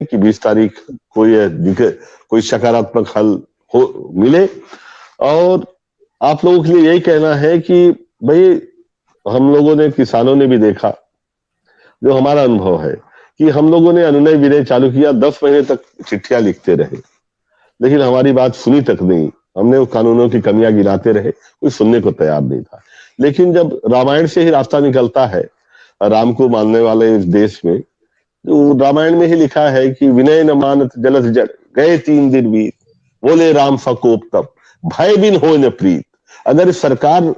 कि 20 तारीख को ये दिखे, कोई सकारात्मक हल हो मिले। और आप लोगों के लिए यही कहना है कि भाई हम लोगों ने, किसानों ने भी देखा, जो हमारा अनुभव है कि हम लोगों ने अनुनय विनय चालू किया, 10 महीने तक चिट्ठियां लिखते रहे, लेकिन हमारी बात सुनी तक नहीं। हमने वो कानूनों की कमियां गिनाते रहे, कोई सुनने को तैयार नहीं था। लेकिन जब रामायण से ही रास्ता निकलता है, राम को मानने वाले इस देश में, जो रामायण में ही लिखा है कि विनय न मानत जलस जड़, गए 3 दिन बीत, बोले राम सकोप तब, भय बिन होय न प्रीत। अगर सरकार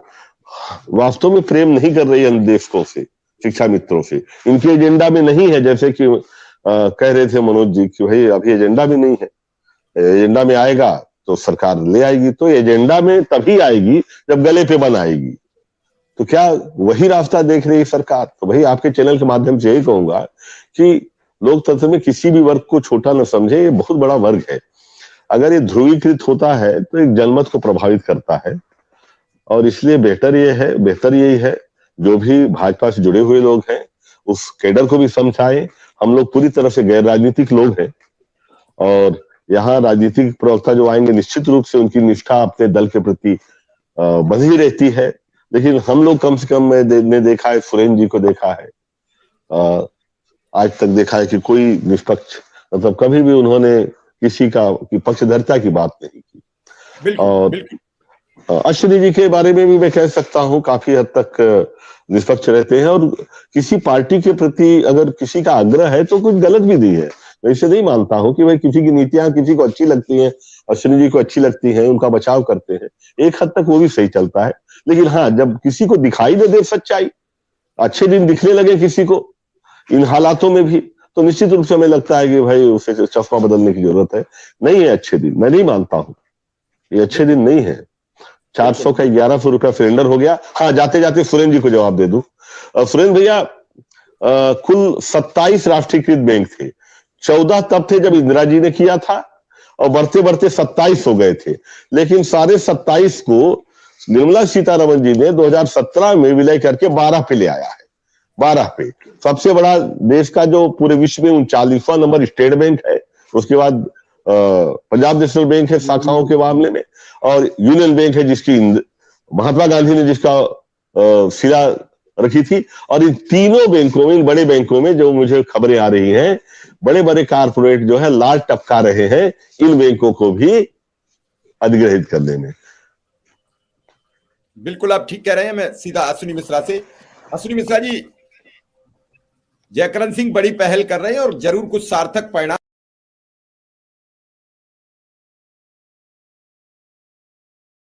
वास्तव में प्रेम नहीं कर रही है देशों से, शिक्षा मित्रों से, इनके एजेंडा में नहीं है, जैसे कि कह रहे थे मनोज जी कि भाई अभी एजेंडा में नहीं है, एजेंडा में आएगा तो सरकार ले आएगी। तो एजेंडा में तभी आएगी जब गले पे बन आएगी। तो क्या वही रास्ता देख रही है सरकार? तो भाई आपके चैनल के माध्यम से यही कहूंगा कि लोकतंत्र में किसी भी वर्ग को छोटा न समझे, ये बहुत बड़ा वर्ग है। अगर ये ध्रुवीकृत होता है तो एक जनमत को प्रभावित करता है, और इसलिए बेहतर यही है जो भी भाजपा से जुड़े हुए लोग हैं उस कैडर को भी समझाएं। हम लोग पूरी तरह से गैर राजनीतिक लोग हैं, और यहाँ राजनीतिक प्रवक्ता जो आएंगे निश्चित रूप से उनकी निष्ठा अपने दल के प्रति बंधी रहती है। लेकिन हम लोग कम से कम मैंने देखा है, सुरेंद्र जी को देखा है, आज तक देखा है कि कोई निष्पक्ष, मतलब कभी भी उन्होंने किसी की पक्षधरता की बात नहीं की। बिल्कुल, और बिल्कुल। अश्विनी जी के बारे में भी मैं कह सकता हूं काफी हद तक निष्पक्ष रहते हैं, और किसी पार्टी के प्रति अगर किसी का आग्रह है तो कुछ गलत भी नहीं है। मैं इसे नहीं मानता हूं कि भाई किसी की नीतियां किसी को अच्छी लगती हैं, अश्विनी जी को अच्छी लगती हैं, उनका बचाव करते हैं, एक हद तक वो भी सही चलता है। लेकिन हाँ, जब किसी को दिखाई दे सच्चाई, अच्छे दिन दिखने लगे किसी को इन हालातों में भी, तो निश्चित रूप से हमें लगता है कि भाई उसे चश्मा बदलने की जरूरत है। नहीं है अच्छे दिन, मैं नहीं मानता हूं ये अच्छे दिन नहीं है। 400 का 1100 रुपया सिलेंडर हो गया। हाँ, जाते जाते सुरेंद्र जी को जवाब दे दूं। सुरेंद्र भैया, कुल 27 राष्ट्रीयकृत बैंक थे। 14 तब थे जब इंदिरा जी ने किया था, और बढ़ते बढ़ते 27 हो गए थे। लेकिन सारे 27 को निर्मला सीतारमण जी ने 2017 में विलय करके 12 पे ले आया है। 12 पे सबसे बड़ा देश का जो पूरे विश्व में 39वां नंबर स्टेट बैंक है, उसके बाद पंजाब नेशनल बैंक है शाखाओं के मामले में, और यूनियन बैंक है जिसकी महात्मा गांधी ने जिसका सिरा रखी थी। और इन तीनों बैंकों में, इन बड़े बैंकों में जो मुझे खबरें आ रही हैं, बड़े बड़े कारपोरेट जो है लाल टपका रहे हैं इन बैंकों को भी अधिग्रहित करने में। बिल्कुल आप ठीक कह रहे हैं। मैं सीधा अश्विनी मिश्रा से, अश्विनी मिश्रा जी, जयकरण सिंह बड़ी पहल कर रहे हैं और जरूर कुछ सार्थक परिणाम